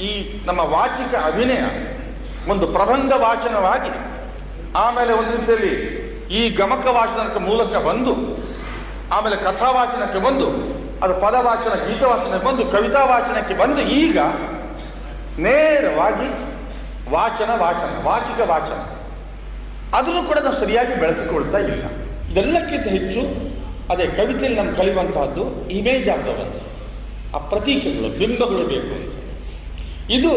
ಈ ನಮ್ಮ ವಾಚಿಕ ಅಭಿನಯ ಒಂದು ಪ್ರಬಂಧ ವಾಚನವಾಗಿ ಆಮೇಲೆ ಒಂದು ರೀತಿಯಲ್ಲಿ ಈ ಗಮಕ ವಾಚನಕ್ಕೆ ಮೂಲಕ ಬಂದು ಆಮೇಲೆ ಕಥಾವಾಚನಕ್ಕೆ ಬಂದು ಅದು ಪದವಾಚನ ಗೀತವಾಚನಕ್ಕೆ ಬಂದು ಕವಿತಾ ವಾಚನಕ್ಕೆ ಬಂದು ಈಗ ನೇರವಾಗಿ ವಾಚಿಕ ವಾಚನ ಅದನ್ನು ಕೂಡ ನಾವು ಸರಿಯಾಗಿ ಬೆಳೆಸಿಕೊಳ್ತಾ ಇಲ್ಲ. ಇದೆಲ್ಲಕ್ಕಿಂತ ಹೆಚ್ಚು ಅದೇ ಕವಿತೆಯಲ್ಲಿ ನಮ್ಮ ಕಲಿಯುವಂತಹದ್ದು ಇಮೇಜ್ ಆಫ್ ದ ವರ್ಡ್ಸ್, ಆ ಪ್ರತೀಕಗಳು ಬಿಂಬಗಳು ಬೇಕು ಅಂತ. ಇದು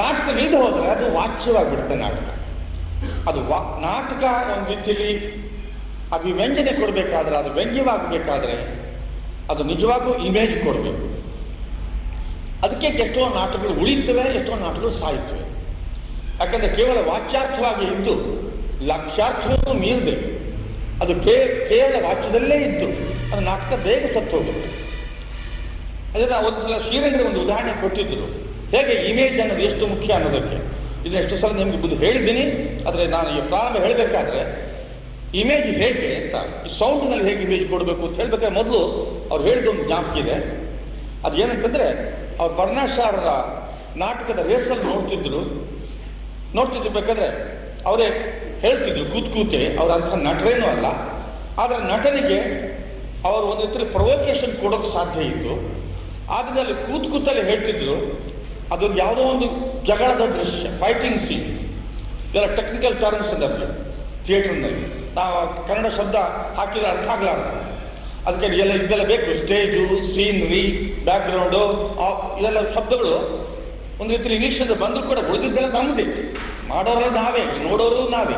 ನಾಟಕ ಇಲ್ಲದೆ ಹೋದರೆ ಅದು ವಾಚ್ಯವಾಗಿಬಿಡುತ್ತೆ ನಾಟಕ. ಅದು ನಾಟಕ ಒಂದು ರೀತಿಯಲ್ಲಿ ಅಭಿವ್ಯಂಜನೆ ಕೊಡಬೇಕಾದ್ರೆ, ಅದು ವ್ಯಂಗ್ಯವಾಗಬೇಕಾದ್ರೆ ಅದು ನಿಜವಾಗೂ ಇಮೇಜ್ ಕೊಡಬೇಕು. ಅದಕ್ಕೆ ಎಷ್ಟೋ ನಾಟಕಗಳು ಉಳಿತವೆ, ಎಷ್ಟೋ ನಾಟಕಗಳು ಸಾಯ್ತವೆ. ಯಾಕಂದರೆ ಕೇವಲ ವಾಚ್ಯಾರ್ಥವಾಗಿ ಇದ್ದು ಲಕ್ಷ್ಯಾರ್ಥವೂ ಮೀರಿದೆ ಅದು ಕೇವಲ ವಾಚ್ಯದಲ್ಲೇ ಇದ್ದು ಅದು ನಾಟಕ ಬೇಗ ಸತ್ತು ಹೋಗುತ್ತೆ. ಅದನ್ನು ಒಂದ್ಸಲ ಶ್ರೀರಂಗರ ಒಂದು ಉದಾಹರಣೆ ಕೊಟ್ಟಿದ್ದರು, ಹೇಗೆ ಇಮೇಜ್ ಅನ್ನೋದು ಎಷ್ಟು ಮುಖ್ಯ ಅನ್ನೋದಕ್ಕೆ. ಇದನ್ನ ಎಷ್ಟು ಸಲ ನಿಮಗೆ ಹೇಳಿದ್ದೀನಿ, ಆದರೆ ನಾನು ಈ ಪ್ರಾರಂಭ ಹೇಳಬೇಕಾದ್ರೆ ಇಮೇಜ್ ಹೇಗೆ ಅಂತ, ಈ ಸೌಂಡ್ನಲ್ಲಿ ಹೇಗೆ ಇಮೇಜ್ ಕೊಡಬೇಕು ಅಂತ ಹೇಳ್ಬೇಕಾದ್ರೆ ಮೊದಲು ಅವ್ರು ಹೇಳಿದೊಂದು ಜ್ಞಾಪಕ ಇದೆ. ಅದು ಏನಂತಂದರೆ, ಅವ್ರು ಬರ್ನಾಶಾರರ ನಾಟಕದ ರೇಸಲ್ಲಿ ನೋಡ್ತಿರ್ಬೇಕಾದ್ರೆ ಅವರೇ ಹೇಳ್ತಿದ್ರು ಕೂತೆ, ಅವರಂಥ ನಟರೇನೂ ಅಲ್ಲ, ಆದರೆ ನಟನಿಗೆ ಅವರು ಒಂದು ರೀತಿಯಲ್ಲಿ ಪ್ರೊವೊಕೇಶನ್ ಕೊಡೋಕ್ಕೆ ಸಾಧ್ಯ ಇತ್ತು. ಆದರೆ ಅಲ್ಲಿ ಕೂತಲ್ಲಿ ಹೇಳ್ತಿದ್ರು, ಅದೊಂದು ಯಾವುದೋ ಒಂದು ಜಗಳದ ದೃಶ್ಯ, ಫೈಟಿಂಗ್ ಸೀನ್, ಇದೆಲ್ಲ ಟೆಕ್ನಿಕಲ್ ಟರ್ಮ್ಸ್ ಅದರಲ್ಲಿ ಥಿಯೇಟರ್ನಲ್ಲಿ ನಾವು ಕನ್ನಡ ಶಬ್ದ ಹಾಕಿದ್ರೆ ಅರ್ಥ ಆಗಲಾರ್ದು. ಅದಕ್ಕೆ ಇದೆಲ್ಲ ಬೇಕು, ಸ್ಟೇಜು, ಸೀನರಿ, ಬ್ಯಾಕ್ಗ್ರೌಂಡು, ಇದೆಲ್ಲ ಶಬ್ದಗಳು ಒಂದು ರೀತಿಯಲ್ಲಿ ಇಂಗ್ಲೀಷಲ್ಲಿ ಬಂದರೂ ಕೂಡ ಉಳಿದಿದ್ದೆಲ್ಲ ನಮ್ಮದೇ, ಮಾಡೋರೆಲ್ಲ ನಾವೇ, ನೋಡೋರು ನಾವೇ.